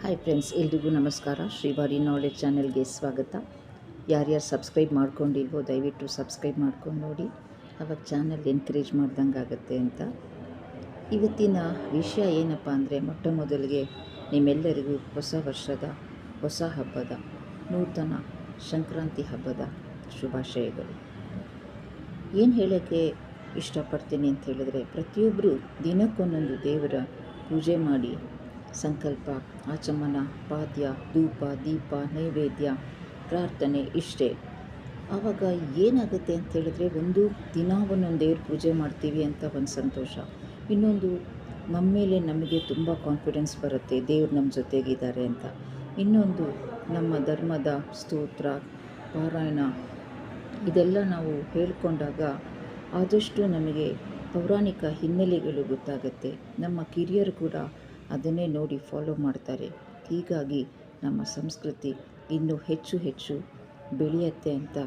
Hi friends, ಎಲ್ರಿಗೂ ನಮಸ್ಕಾರ. Srivari knowledge ಚಾನೆಲ್ಗೆ ಸ್ವಾಗತ. ಯಾರ್ಯಾರು ಸಬ್ಸ್ಕ್ರೈಬ್ ಮಾಡ್ಕೊಂಡಿಲ್ವೋ ದಯವಿಟ್ಟು ಸಬ್ಸ್ಕ್ರೈಬ್ ಮಾಡ್ಕೊಂಡು ನೋಡಿ, ಅವಾಗ ಚಾನಲ್ ಎನ್ಕರೇಜ್ ಮಾಡ್ದಂಗೆ ಆಗುತ್ತೆ ಅಂತ. ಇವತ್ತಿನ ವಿಷಯ ಏನಪ್ಪ ಅಂದರೆ, ಮೊಟ್ಟ ಮೊದಲಿಗೆ ನಿಮ್ಮೆಲ್ಲರಿಗೂ ಹೊಸ ವರ್ಷದ, ಹೊಸ ಹಬ್ಬದ, ನೂತನ ಸಂಕ್ರಾಂತಿ ಹಬ್ಬದ ಶುಭಾಶಯಗಳು. ಏನು ಹೇಳೋಕ್ಕೆ ಇಷ್ಟಪಡ್ತೀನಿ ಅಂತ ಹೇಳಿದ್ರೆ, ಪ್ರತಿಯೊಬ್ಬರು ದಿನಕ್ಕೊಂದೊಂದು ದೇವರ ಪೂಜೆ ಮಾಡಿ ಸಂಕಲ್ಪ, ಆಚಮನ, ಪಾದ್ಯ, ಧೂಪ, ದೀಪ, ನೈವೇದ್ಯ, ಪ್ರಾರ್ಥನೆ ಇಷ್ಟೇ. ಆವಾಗ ಏನಾಗುತ್ತೆ ಅಂತ ಹೇಳಿದ್ರೆ, ಒಂದು ದಿನ ಒಂದೊಂದು ದೇವ್ರ ಪೂಜೆ ಮಾಡ್ತೀವಿ ಅಂತ ಒಂದು ಸಂತೋಷ, ಇನ್ನೊಂದು ನಮ್ಮ ಮೇಲೆ ನಮಗೆ ತುಂಬ ಕಾನ್ಫಿಡೆನ್ಸ್ ಬರುತ್ತೆ, ದೇವ್ರು ನಮ್ಮ ಜೊತೆಗಿದ್ದಾರೆ ಅಂತ. ಇನ್ನೊಂದು ನಮ್ಮ ಧರ್ಮದ ಸ್ತೋತ್ರ, ಪಾರಾಯಣ ಇದೆಲ್ಲ ನಾವು ಹೇಳ್ಕೊಂಡಾಗ ಆದಷ್ಟು ನಮಗೆ ಪೌರಾಣಿಕ ಹಿನ್ನೆಲೆಗಳು ಗೊತ್ತಾಗುತ್ತೆ. ನಮ್ಮ ಕಿರಿಯರು ಕೂಡ ಅದನ್ನೇ ನೋಡಿ ಫಾಲೋ ಮಾಡ್ತಾರೆ. ಹೀಗಾಗಿ ನಮ್ಮ ಸಂಸ್ಕೃತಿ ಇನ್ನೂ ಹೆಚ್ಚು ಹೆಚ್ಚು ಬೆಳೆಯುತ್ತೆ ಅಂತ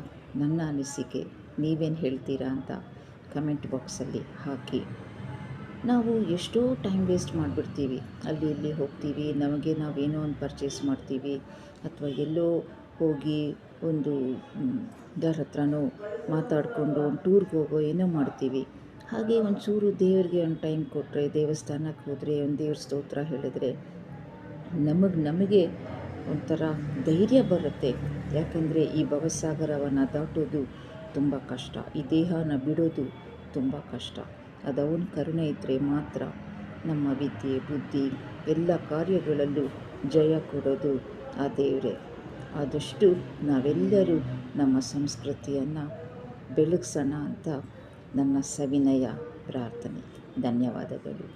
ನನ್ನ ಅನಿಸಿಕೆ. ನೀವೇನು ಹೇಳ್ತೀರಾ ಅಂತ ಕಮೆಂಟ್ ಬಾಕ್ಸಲ್ಲಿ ಹಾಕಿ. ನಾವು ಎಷ್ಟೋ ಟೈಮ್ ವೇಸ್ಟ್ ಮಾಡಿಬಿಡ್ತೀವಿ, ಅಲ್ಲಿ ಇಲ್ಲಿ ಹೋಗ್ತೀವಿ, ನಮಗೆ ನಾವೇನೋ ಒಂದು ಪರ್ಚೇಸ್ ಮಾಡ್ತೀವಿ, ಅಥವಾ ಎಲ್ಲೋ ಹೋಗಿ ಒಂದು ಯಾರ ಹತ್ರನೋ ಮಾತಾಡಿಕೊಂಡು ಒಂದು ಟೂರ್ಗೆ ಹೋಗೋ ಏನೋ ಮಾಡ್ತೀವಿ. ಹಾಗೆ ಒಂಚೂರು ದೇವರಿಗೆ ಒಂದು ಟೈಮ್ ಕೊಟ್ಟರೆ, ದೇವಸ್ಥಾನಕ್ಕೆ ಹೋದರೆ, ಒಂದು ದೇವ್ರ ಸ್ತೋತ್ರ ಹೇಳಿದ್ರೆ ನಮಗೆ ಒಂಥರ ಧೈರ್ಯ ಬರುತ್ತೆ. ಯಾಕಂದರೆ ಈ ಭವಸಾಗರವನ್ನು ದಾಟೋದು ತುಂಬ ಕಷ್ಟ, ಈ ದೇಹನ ಬಿಡೋದು ತುಂಬ ಕಷ್ಟ. ಅದು ಅವನ ಕರುಣೆ ಇದ್ದರೆ ಮಾತ್ರ ನಮ್ಮ ವಿದ್ಯೆ, ಬುದ್ಧಿ ಎಲ್ಲ ಕಾರ್ಯಗಳಲ್ಲೂ ಜಯ ಕೊಡೋದು ಆ ದೇವರೇ. ಆದಷ್ಟು ನಾವೆಲ್ಲರೂ ನಮ್ಮ ಸಂಸ್ಕೃತಿಯನ್ನು ಬೆಳಗಿಸೋಣ ಅಂತ ನನ್ನ ಸವಿನಯ ಪ್ರಾರ್ಥನೆ. ಧನ್ಯವಾದಗಳು.